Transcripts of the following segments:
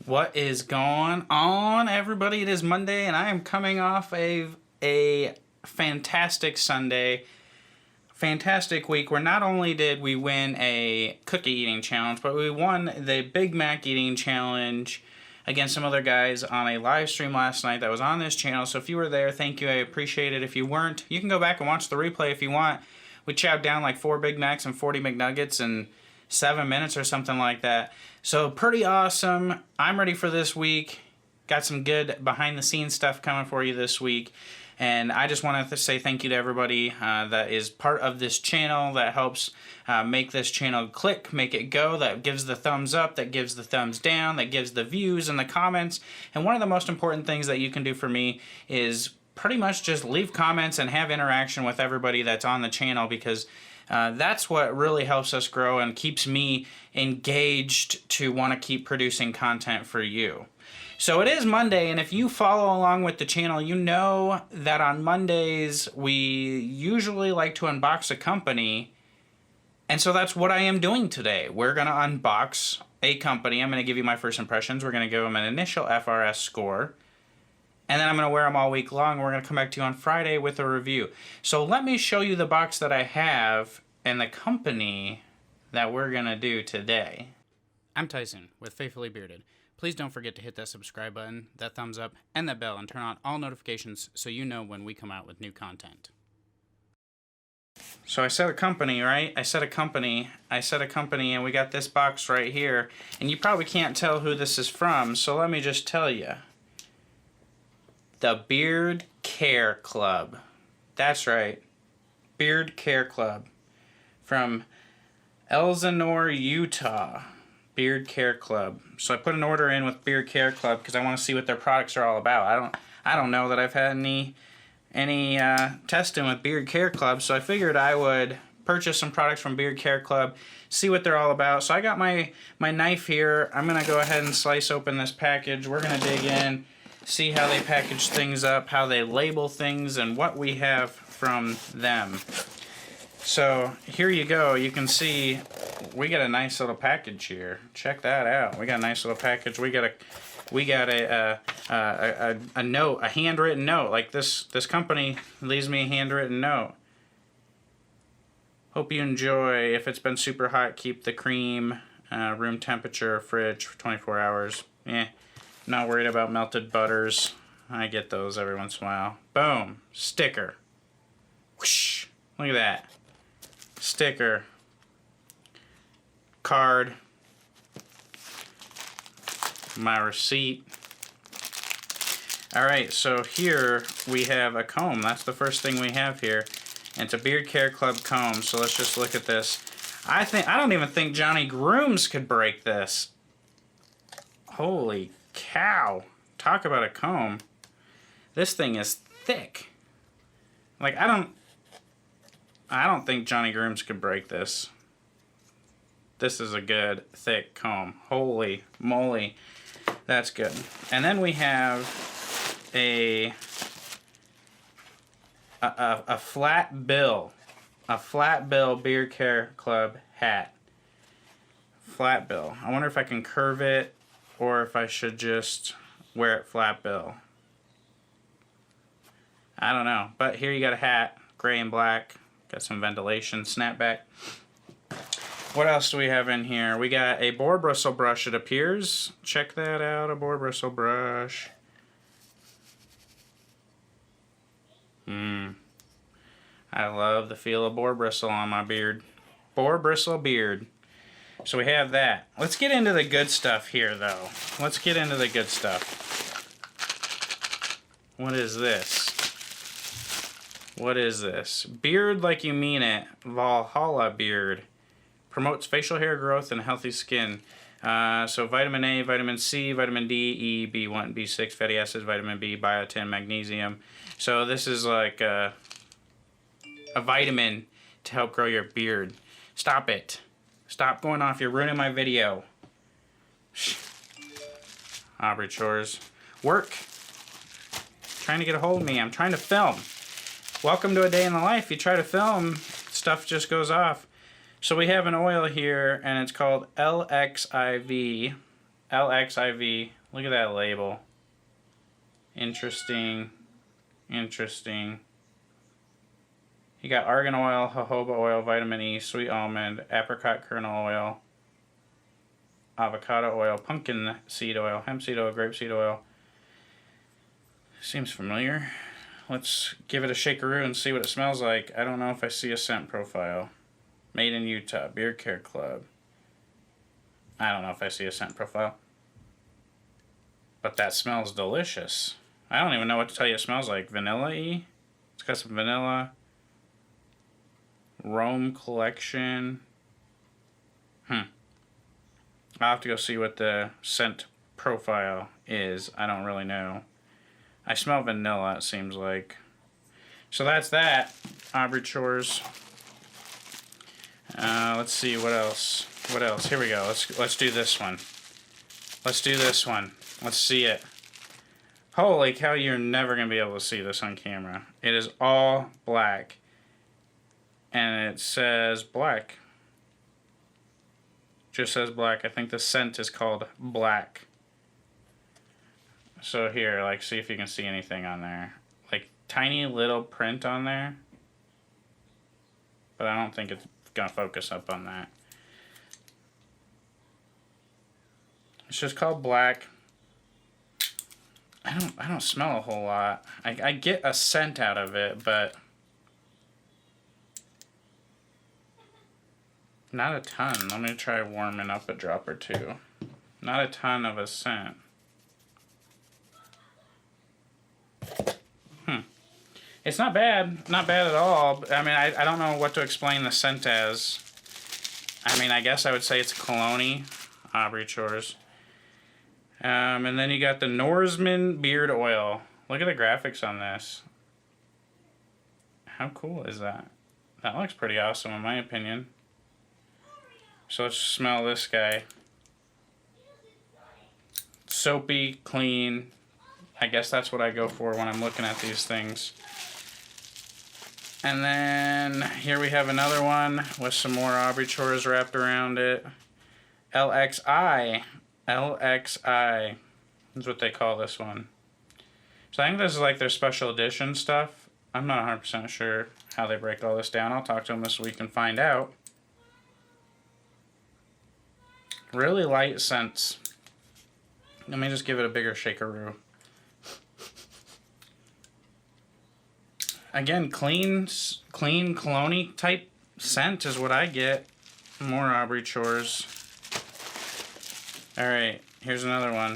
What is going on, everybody? It is Monday, and I am coming off a fantastic Sunday, fantastic week where not only did we win a cookie eating challenge, but we won the Big Mac eating challenge against some other guys on a live stream last night that was on this channel. So if you were there, thank you. I appreciate it. If you weren't, you can go back and watch the replay if you want. We chowed down like 4 Big Macs and 40 McNuggets in 7 minutes or something like that. So pretty awesome. I'm ready for this week. Got some good behind the scenes stuff coming for you this week. And I just wanted to say thank you to everybody that is part of this channel, that helps make this channel click, make it go, that gives the thumbs up, that gives the thumbs down, that gives the views and the comments. And one of the most important things that you can do for me is pretty much just leave comments and have interaction with everybody that's on the channel, because that's what really helps us grow and keeps me engaged to want to keep producing content for you. So it is Monday, and if you follow along with the channel, you know that on Mondays we usually like to unbox a company, and so that's what I am doing today. We're going to unbox a company. I'm going to give you my first impressions. We're going to give them an initial FRS score, and then I'm going to wear them all week long. We're going to come back to you on Friday with a review. So let me show you the box that I have and the company that we're going to do today. I'm Tyson with Faithfully Bearded. Please don't forget to hit that subscribe button, that thumbs up, and that bell, and turn on all notifications so you know when we come out with new content. So I said a company, right? I said a company, and we got this box right here. And you probably can't tell who this is from, so let me just tell you. The Beard Care Club. That's right. Beard Care Club. From Elsinore, Utah. Beard Care Club. So I put an order in with Beard Care Club because I want to see what their products are all about. I don't know that I've had any testing with Beard Care Club, so I figured I would purchase some products from Beard Care Club, see what they're all about. So I got my knife here. I'm gonna go ahead and slice open this package. We're gonna dig in, see how they package things up, how they label things, and what we have from them. So here you go. You can see we got a nice little package here. Check that out. We got a nice little package. We got a note, a handwritten note. Like this company leaves me a handwritten note. Hope you enjoy. If it's been super hot, keep the cream room temperature fridge for 24 hours. Not worried about melted butters. I get those every once in a while. Boom. Sticker. Whoosh. Look at that. Sticker. Card. My receipt. Alright, so here we have a comb. That's the first thing we have here. And it's a Beard Care Club comb. So let's just look at this. I don't even think Johnny Grooms could break this. Holy cow. Talk about a comb. This thing is thick. Like, I don't think Johnny Grooms could break this. This is a good, thick comb. Holy moly. That's good. And then we have a flat bill. A flat bill Beard Care Club hat. Flat bill. I wonder if I can curve it or if I should just wear it flat bill. I don't know. But here you got a hat. Gray and black. Got some ventilation. Snapback. What else do we have in here? We got a boar bristle brush, it appears. Check that out, a boar bristle brush. I love the feel of boar bristle on my beard. Boar bristle beard. So we have that. Let's get into the good stuff here, though. Let's get into the good stuff. What is this? What is this? Beard like you mean it. Valhalla Beard. Promotes facial hair growth and healthy skin. So vitamin A, vitamin C, vitamin D, E, B1, B6, fatty acids, vitamin B, biotin, magnesium. So this is like a vitamin to help grow your beard. Stop it. Stop going off. You're ruining my video. Aubrey Chores. Work. Trying to get a hold of me. I'm trying to film. Welcome to a day in the life. You try to film, stuff just goes off. So we have an oil here, and it's called LXIV LXIV. Look at that label. Interesting. Interesting. You got argan oil, jojoba oil, vitamin E, sweet almond, apricot kernel oil, avocado oil, pumpkin seed oil, hemp seed oil, grape seed oil. Seems familiar. Let's give it a shakeroo and see what it smells like. I don't know if I see a scent profile. Made in Utah, Beard Care Club. I don't know if I see a scent profile. But that smells delicious. I don't even know what to tell you it smells like. Vanilla-y? It's got some vanilla. Rome Collection. I'll have to go see what the scent profile is. I don't really know. I smell vanilla, it seems like. So that's that. Aubrey Chores. Let's see, what else? What else? Here we go. Let's do this one. Let's do this one. Let's see it. Holy cow, you're never going to be able to see this on camera. It is all black. And it says black. Just says black. I think the scent is called Black. So here, like, see if you can see anything on there. Like, tiny little print on there. But I don't think it's going to focus up on that. It's just called Black. I don't smell a whole lot. I get a scent out of it, but not a ton. Let me try warming up a drop or two. Not a ton of a scent. It's not bad. Not bad at all. I mean, I don't know what to explain the scent as. I mean, I guess I would say it's cologne-y. Aubrey Chores. And then you got the Norseman Beard Oil. Look at the graphics on this. How cool is that? That looks pretty awesome in my opinion. So let's smell this guy. Soapy, clean. I guess that's what I go for when I'm looking at these things. And then here we have another one with some more Aubrey Chores wrapped around it. LXI. LXI is what they call this one. So I think this is like their special edition stuff. I'm not 100% sure how they break all this down. I'll talk to them this week and find out. Really light scents. Let me just give it a bigger shakeroo. Again, clean cologne type scent is what I get. More Aubrey Chores. Alright, here's another one.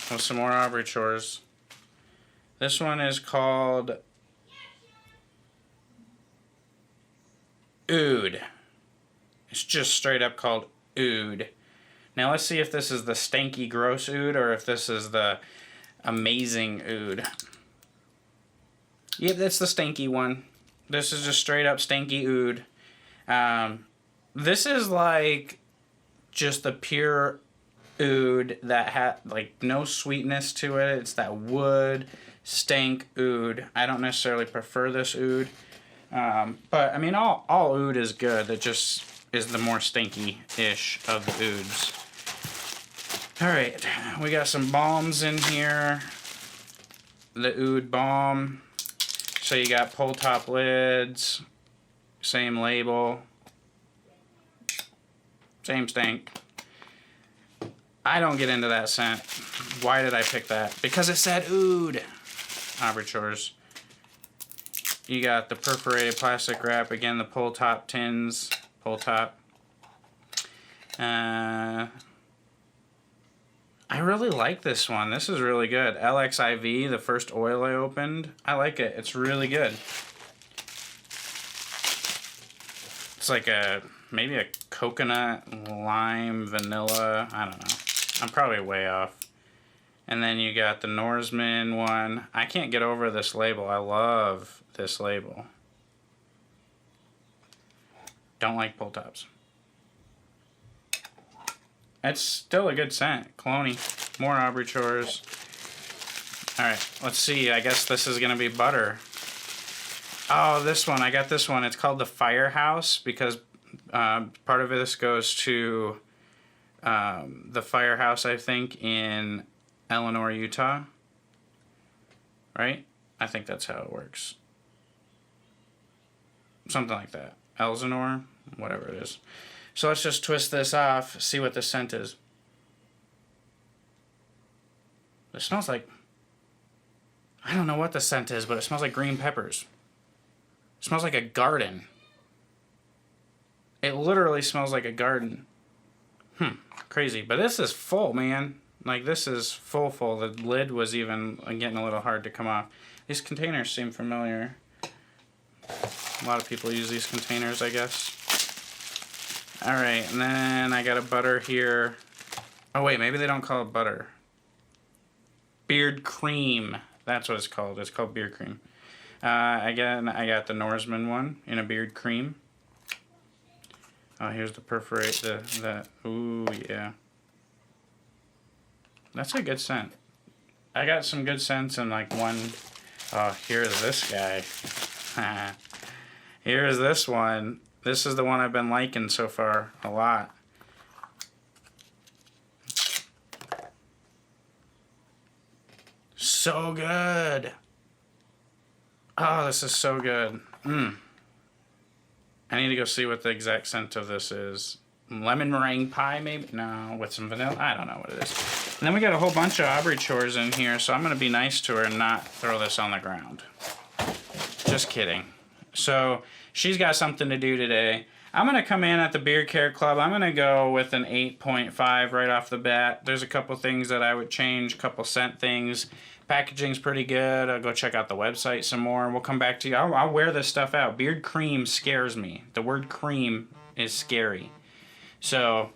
With some more Aubrey Chores. This one is called Oud. It's just straight up called Oud. Now let's see if this is the stanky gross Oud or if this is the amazing Oud. Yep, that's the stanky one. This is just straight up stanky Oud. This is like just the pure oud that had like no sweetness to it. It's that wood stank oud. I don't necessarily prefer this oud, but I mean all oud is good. It just is the more stinky-ish of the ouds. All right, we got some balms in here. The oud balm. So you got pull top lids, same label. Same stink. I don't get into that scent. Why did I pick that? Because it said oud. Aubrey Chores. You got the perforated plastic wrap. Again, the pull top tins. Pull top. I really like this one. This is really good. LXIV, the first oil I opened. I like it. It's really good. It's like maybe a coconut, lime, vanilla. I don't know. I'm probably way off. And then you got the Norseman one. I can't get over this label. I love this label. Don't like pull tops. It's still a good scent. Cologne. More Aubrey Chores. Alright, let's see. I guess this is going to be butter. Oh, this one. I got this one. It's called the Firehouse because Part of this goes to the Firehouse, I think, in Eleanor, Utah. Right? I think that's how it works. Something like that. Elsinore, whatever it is. So let's just twist this off, see what the scent is. It smells like... I don't know what the scent is, but it smells like green peppers. It smells like a garden. It literally smells like a garden. Crazy. But this is full, man. Like, this is full. The lid was even getting a little hard to come off. These containers seem familiar. A lot of people use these containers, I guess. Alright, and then I got a butter here. Oh, wait, maybe they don't call it butter. Beard cream. That's what it's called. It's called beard cream. Again, I got the Norseman one in a beard cream. Oh, here's the perforate, ooh, yeah. That's a good scent. I got some good scents in like one. Oh, here's this guy. Here's this one. This is the one I've been liking so far a lot. So good. Oh, this is so good. I need to go see what the exact scent of this is. Lemon meringue pie, maybe? No, with some vanilla? I don't know what it is. And then we got a whole bunch of Aubrey chores in here, so I'm going to be nice to her and not throw this on the ground. Just kidding. So, she's got something to do today. I'm going to come in at the Beard Care Club. I'm going to go with an 8.5 right off the bat. There's a couple things that I would change, a couple scent things. Packaging's pretty good. I'll go check out the website some more, and we'll come back to you. I'll wear this stuff out. Beard cream scares me. The word cream is scary. So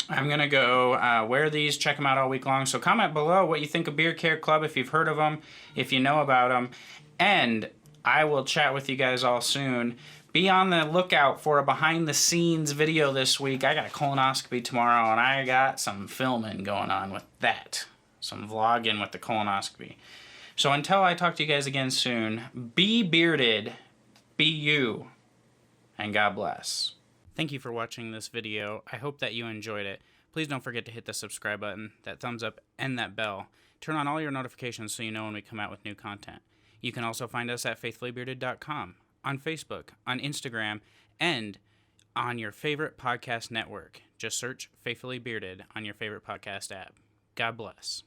I'm going to go wear these, check them out all week long. So comment below what you think of Beard Care Club, if you've heard of them, if you know about them. And I will chat with you guys all soon. Be on the lookout for a behind-the-scenes video this week. I got a colonoscopy tomorrow, and I got some filming going on with that. Some vlogging with the colonoscopy. So until I talk to you guys again soon, be bearded, be you, and God bless. Thank you for watching this video. I hope that you enjoyed it. Please don't forget to hit the subscribe button, that thumbs up, and that bell. Turn on all your notifications so you know when we come out with new content. You can also find us at faithfullybearded.com, on Facebook, on Instagram, and on your favorite podcast network. Just search Faithfully Bearded on your favorite podcast app. God bless.